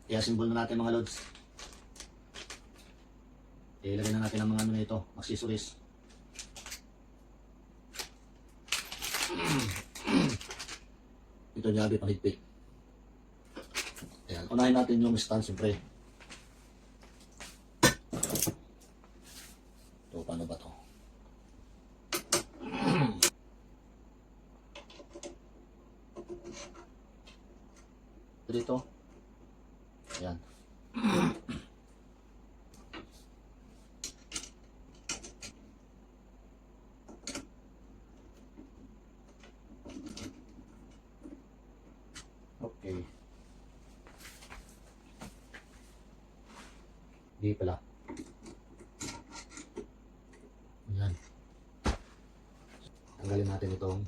I-assemble na natin mga lods. Ilagay na natin ang mga ano na ito, accessories. Ito nyabi pahigpit. Ayan, unahin natin yung stand siyempre. Ito, paano ba to? Dito. Ayan. Okay. Di pala. Ayan. Tanggalin natin itong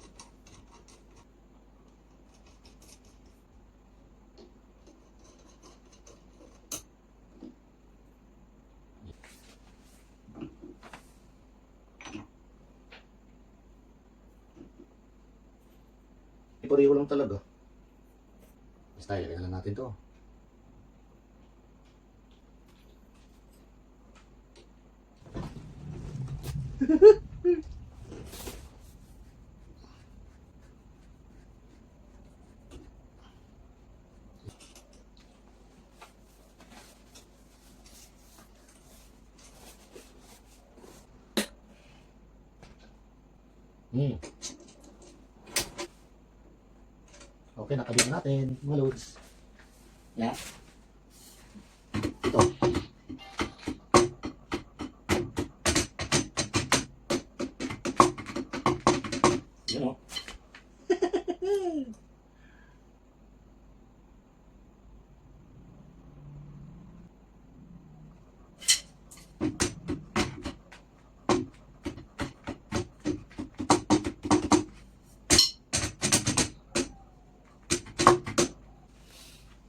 pareho lang talaga. Basta ilagay na lang natin to. Okay, nakabit na natin mga loads. Yeah. Ito. Yun o.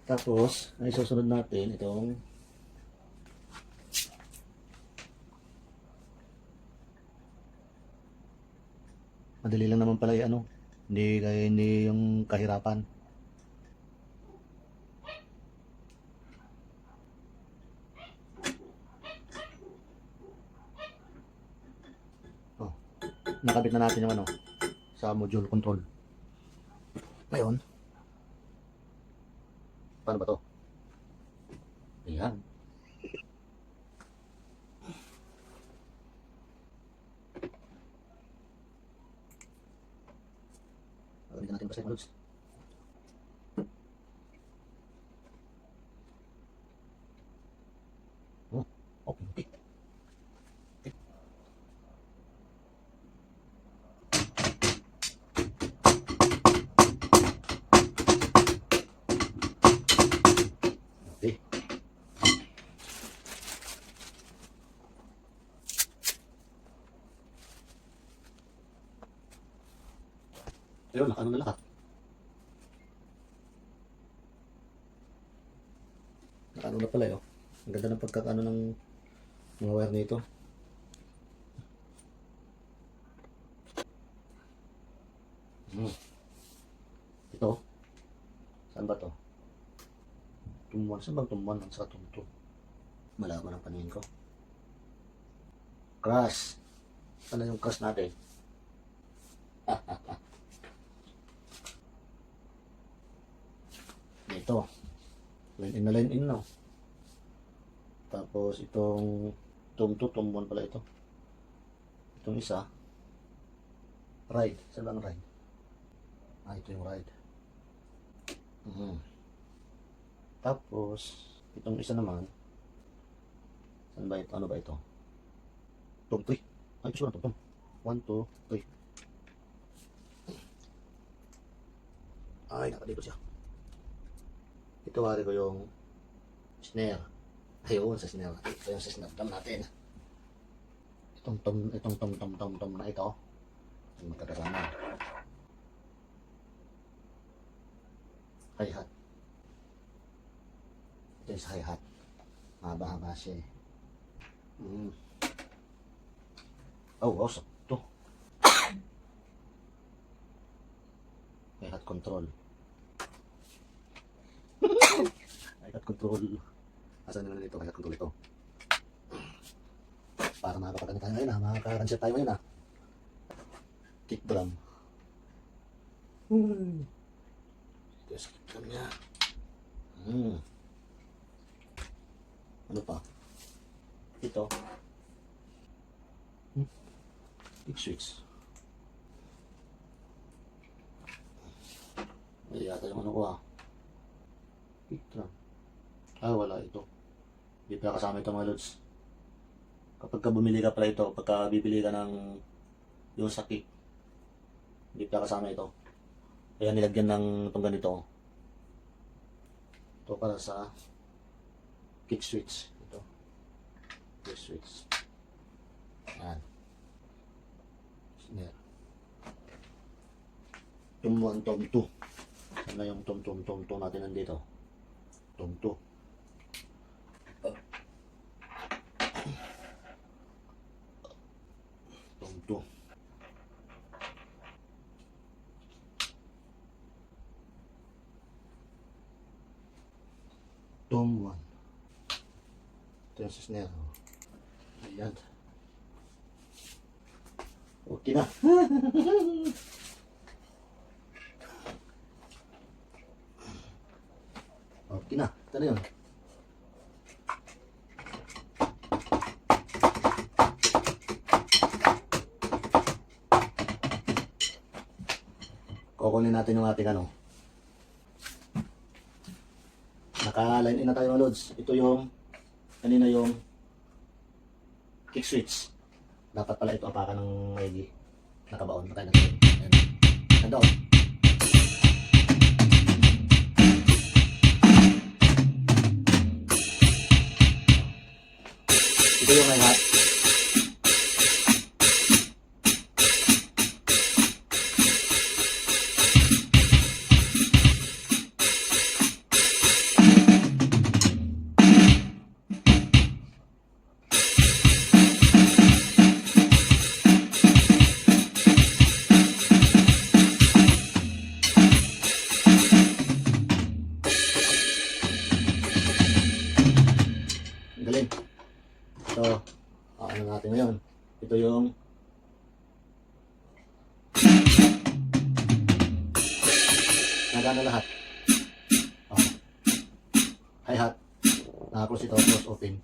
Tapos, ay susunod natin itong madali lang naman pala yung ano, hindi yung kahirapan. Oh, nakabit na natin yung ano sa module control. Ngayon, paano ba to? Ayan. Gagamitin natin kasi mga loads. Oh, okay. Okay. Ayun, nakaano na lahat. Nakaano na pala yun. Ang ganda ng pagkakaano ng mga wire nito. Ito. Saan ba to? Tumuan. Saan bang tumuan? Sa tumto. Malaman ang paningin ko. Crush. Ano yung crush natin? Ito. Line in na line in na. Tapos itong tumuan pala ito. Itong isa. Ride. Saan lang ride? Ah, ito yung ride. Tapos, itong isa naman, saan ba ito? Ano ba ito? Tugtoy. Ay, gusto ko na tugtong. 1, 2, 3. Ay, nakadito siya. Ito wari ko yung snare. Ayun, sa snare. Ito yung sa snare drum natin. Itong tom na ito. Yung magkakasama. Hi-hat. Ito yung sa hi-hat. Mahaba-haba siya eh. Oh, wow, sakto. Hi-hat control. High-cut control. Asan naman dito? High-cut control ito. Para makakapagano tayo ngayon ha. Makaka-concert tayo ngayon ha. Kick drum. Ito yung kick drum niya. Ano pa? Ito. Kick switch. Ay, yata yung ano ko ha. Kick drum. Ah, wala ito. Hindi pa kasama ito mga lods. Kapag ka bumili ka pala ito, pagka bibili ka ng yung sa kick, hindi pa kasama ito. Kaya nilagyan ng itong ganito. Ito para sa kick switch. Ito. Kick switch. Ayan. Snare. Tom 1, Tom 2. Sana yung Tom 2 natin nandito. Tom 2. Tom 2. Tom 1. Ito yung snare. Ayan. Okay na. Okay na. Ito na yun. Kukunin natin yung ating ano. Naka-line in na tayo mga lods. Ito yung kanina yung kick switch. Dapat pala ito apakan ng maigi. Nakabaon. Nakain natin. Ayan. Nandoon. Ito yung hi-hat. Galing. Ito, ano natin ngayon? Ito yung nagana lahat. Hi-hat. Naka-close ito, close open.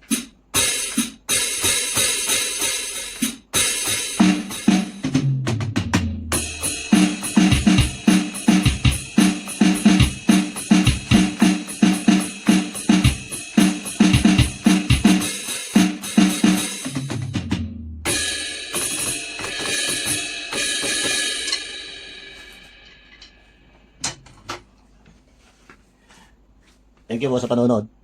Thank you po sa panonood.